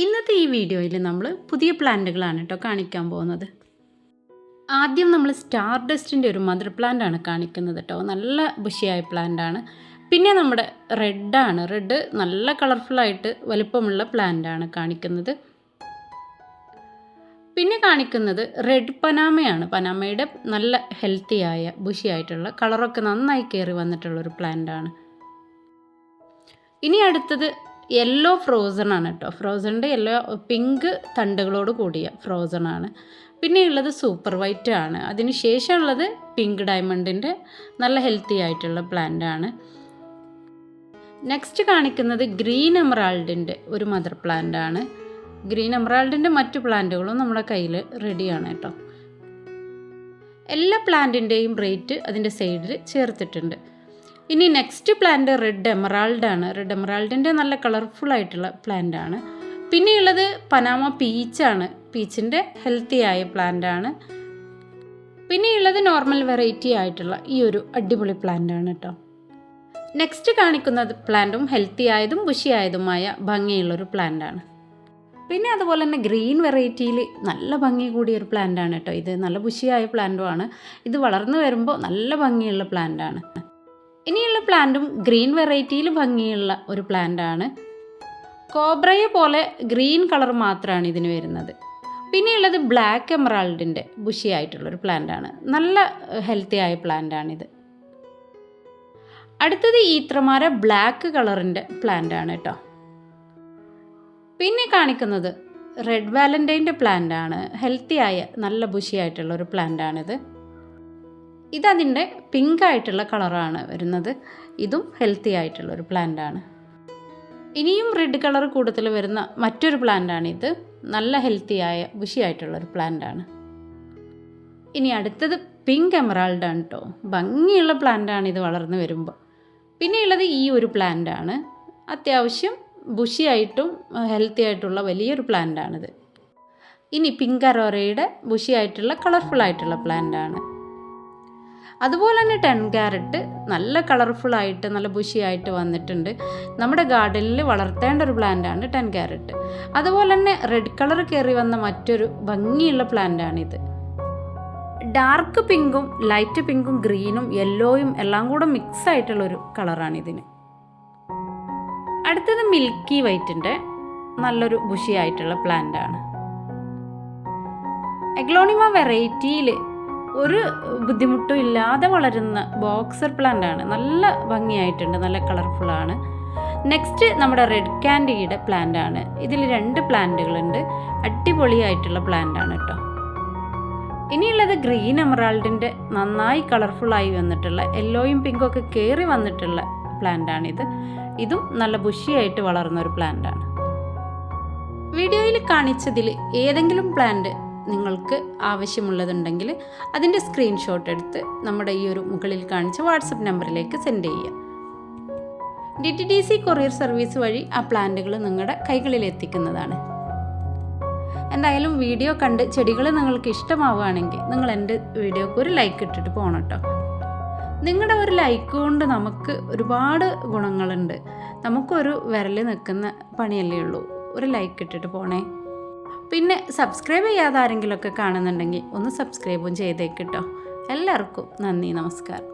ഇന്നത്തെ ഈ വീഡിയോയിൽ നമ്മൾ പുതിയ പ്ലാന്റുകളാണ് കേട്ടോ കാണിക്കാൻ പോകുന്നത്. ആദ്യം നമ്മൾ സ്റ്റാർ ഡസ്റ്റിൻ്റെ ഒരു മദർ പ്ലാന്റ് ആണ് കാണിക്കുന്നത് കേട്ടോ. നല്ല ബുഷിയായ പ്ലാന്റ് ആണ്. പിന്നെ നമ്മുടെ റെഡ് നല്ല കളർഫുള്ളായിട്ട് വലുപ്പമുള്ള പ്ലാന്റ് ആണ് കാണിക്കുന്നത്. പിന്നെ കാണിക്കുന്നത് റെഡ് പനാമയാണ്. പനാമയുടെ നല്ല ഹെൽത്തിയായ ബുഷിയായിട്ടുള്ള കളറൊക്കെ നന്നായി കയറി വന്നിട്ടുള്ളൊരു പ്ലാന്റ് ആണ്. ഇനി അടുത്തത് യെല്ലോ ഫ്രോസൺ ആണ് കേട്ടോ. ഫ്രോസണിൻ്റെ യെല്ലോ പിങ്ക് തണ്ടുകളോട് കൂടിയ ഫ്രോസൺ ആണ്. പിന്നെ ഉള്ളത് സൂപ്പർ വൈറ്റ് ആണ്. അതിന് ശേഷമുള്ളത് പിങ്ക് ഡയമണ്ടിൻ്റെ നല്ല ഹെൽത്തി ആയിട്ടുള്ള പ്ലാന്റ് ആണ്. നെക്സ്റ്റ് കാണിക്കുന്നത് ഗ്രീൻ എമറാൾഡിൻ്റെ ഒരു മദർ പ്ലാന്റ് ആണ്. ഗ്രീൻ എമറാൾഡിൻ്റെ മറ്റു പ്ലാന്റുകളും നമ്മുടെ കയ്യിൽ റെഡിയാണ് കേട്ടോ. എല്ലാ പ്ലാന്റിൻ്റെയും റേറ്റ് അതിൻ്റെ സൈഡിൽ ചേർത്തിട്ടുണ്ട്. ഇനി നെക്സ്റ്റ് പ്ലാന്റ് റെഡ് എമറാൾഡ് ആണ്. റെഡ് എമറാൾഡിൻ്റെ നല്ല കളർഫുൾ ആയിട്ടുള്ള പ്ലാന്റ് ആണ്. പിന്നെയുള്ളത് പനാമ പീച്ചാണ്. പീച്ചിൻ്റെ ഹെൽത്തി ആയ പ്ലാന്റ് ആണ്. പിന്നെയുള്ളത് നോർമൽ വെറൈറ്റി ആയിട്ടുള്ള ഈ ഒരു അടിപൊളി പ്ലാന്റ് ആണ് കേട്ടോ. നെക്സ്റ്റ് കാണിക്കുന്നത് പ്ലാന്റും ഹെൽത്തി ആയതും ബുഷിയായതുമായ ഭംഗിയുള്ളൊരു പ്ലാന്റ് ആണ്. പിന്നെ അതുപോലെ തന്നെ ഗ്രീൻ വെറൈറ്റിയിൽ നല്ല ഭംഗി കൂടിയ ഒരു പ്ലാന്റ് ആണ് കേട്ടോ. ഇത് നല്ല ബുഷിയായ പ്ലാന്റും ആണ്. ഇത് വളർന്നു വരുമ്പോൾ നല്ല ഭംഗിയുള്ള പ്ലാന്റ് ആണ്. ഇനിയുള്ള പ്ലാന്റും ഗ്രീൻ വെറൈറ്റിയിൽ ഭംഗിയുള്ള ഒരു പ്ലാന്റ് ആണ്. കോബ്രയെ പോലെ ഗ്രീൻ കളർ മാത്രമാണ് ഇതിന് വരുന്നത്. പിന്നെയുള്ളത് ബ്ലാക്ക് എമറാൾഡിൻ്റെ ബുഷിയായിട്ടുള്ളൊരു പ്ലാന്റ് ആണ്. നല്ല ഹെൽത്തി ആയ പ്ലാന്റ് ആണിത്. അടുത്തത് ഈത്രമാര ബ്ലാക്ക് കളറിൻ്റെ പ്ലാന്റ് ആണ് കേട്ടോ. പിന്നെ കാണിക്കുന്നത് റെഡ് വാലന്റൈൻ്റെ പ്ലാന്റ് ആണ്. ഹെൽത്തി ആയ നല്ല ബുഷിയായിട്ടുള്ള ഒരു പ്ലാന്റ് ആണിത്. ഇതതിൻ്റെ പിങ്ക് ആയിട്ടുള്ള കളറാണ് വരുന്നത്. ഇതും ഹെൽത്തി ആയിട്ടുള്ളൊരു പ്ലാന്റ് ആണ്. ഇനിയും റെഡ് കളർ കൂടുതൽ വരുന്ന മറ്റൊരു പ്ലാന്റ് ആണിത്. നല്ല ഹെൽത്തി ആയ ബുഷിയായിട്ടുള്ളൊരു പ്ലാന്റ് ആണ്. ഇനി അടുത്തത് പിങ്ക് എമറാൾഡ് ആണ് കേട്ടോ. ഭംഗിയുള്ള പ്ലാന്റ് ആണ് ഇത് വളർന്നു വരുമ്പോൾ. പിന്നെയുള്ളത് ഈ ഒരു പ്ലാന്റ് ആണ്. അത്യാവശ്യം ബുഷിയായിട്ടും ഹെൽത്തി ആയിട്ടുള്ള വലിയൊരു പ്ലാന്റ് ആണിത്. ഇനി പിങ്ക് അറോറയുടെ ബുഷിയായിട്ടുള്ള കളർഫുൾ ആയിട്ടുള്ള പ്ലാന്റ് ആണ്. അതുപോലെ തന്നെ 10 ക്യാരറ്റ് നല്ല കളർഫുള്ളായിട്ട് നല്ല ബുഷിയായിട്ട് വന്നിട്ടുണ്ട്. നമ്മുടെ ഗാർഡനിൽ വളർത്തേണ്ട ഒരു പ്ലാന്റാണ് 10 ക്യാരറ്റ്. അതുപോലെ തന്നെ റെഡ് കളർ കയറി വന്ന മറ്റൊരു ഭംഗിയുള്ള പ്ലാന്റാണിത്. ഡാർക്ക് പിങ്കും ലൈറ്റ് പിങ്കും ഗ്രീനും യെല്ലോയും എല്ലാം കൂടെ മിക്സ് ആയിട്ടുള്ളൊരു കളറാണിതിന്. അടുത്തത് മിൽക്കി വൈറ്റിൻ്റെ നല്ലൊരു ബുഷിയായിട്ടുള്ള പ്ലാന്റാണ്. എഗ്ലോണിമ വെറൈറ്റിയിൽ ഒരു ബുദ്ധിമുട്ടും ഇല്ലാതെ വളരുന്ന ബോക്സർ പ്ലാന്റ് ആണ്. നല്ല ഭംഗിയായിട്ടുണ്ട്, നല്ല കളർഫുള്ളാണ്. നെക്സ്റ്റ് നമ്മുടെ റെഡ് ക്യാൻഡിയുടെ പ്ലാന്റ് ആണ്. ഇതിൽ 2 പ്ലാന്റുകളുണ്ട്. അടിപൊളിയായിട്ടുള്ള പ്ലാന്റ് ആണ് കേട്ടോ. ഇനിയുള്ളത് ഗ്രീൻ എമറാൾഡിൻ്റെ നന്നായി കളർഫുള്ളായി വന്നിട്ടുള്ള യെല്ലോയും പിങ്കും ഒക്കെ കയറി വന്നിട്ടുള്ള പ്ലാന്റ് ആണിത്. ഇതും നല്ല ബുഷിയായിട്ട് വളർന്ന ഒരു പ്ലാന്റ് ആണ്. വീഡിയോയിൽ കാണിച്ചതിൽ ഏതെങ്കിലും പ്ലാന്റ് നിങ്ങൾക്ക് ആവശ്യമുള്ളതുണ്ടെങ്കിൽ അതിൻ്റെ സ്ക്രീൻഷോട്ട് എടുത്ത് നമ്മുടെ ഈ ഒരു മുകളിൽ കാണിച്ച വാട്സപ്പ് നമ്പറിലേക്ക് സെൻഡ് ചെയ്യുക. DTDC കൊറിയർ സർവീസ് വഴി ആ പ്ലാന്റുകൾ നിങ്ങളുടെ കൈകളിൽ എത്തിക്കുന്നതാണ്. എന്തായാലും വീഡിയോ കണ്ട് ചെടികൾ നിങ്ങൾക്ക് ഇഷ്ടമാവുകയാണെങ്കിൽ നിങ്ങൾ എൻ്റെ വീഡിയോക്ക് ഒരു ലൈക്ക് ഇട്ടിട്ട് പോകണം കേട്ടോ. നിങ്ങളുടെ ഒരു ലൈക്ക് കൊണ്ട് നമുക്ക് ഒരുപാട് ഗുണങ്ങളുണ്ട്. നമുക്കൊരു വിരൽ നിൽക്കുന്ന പണിയല്ലേ ഉള്ളൂ. ഒരു ലൈക്ക് ഇട്ടിട്ട് പോണേ. പിന്നെ സബ്സ്ക്രൈബ് ചെയ്യാതെ ആരെങ്കിലുമൊക്കെ കാണുന്നുണ്ടെങ്കിൽ ഒന്ന് സബ്സ്ക്രൈബും ചെയ്തേക്കിട്ടോ. എല്ലാവർക്കും നന്ദി, നമസ്കാരം.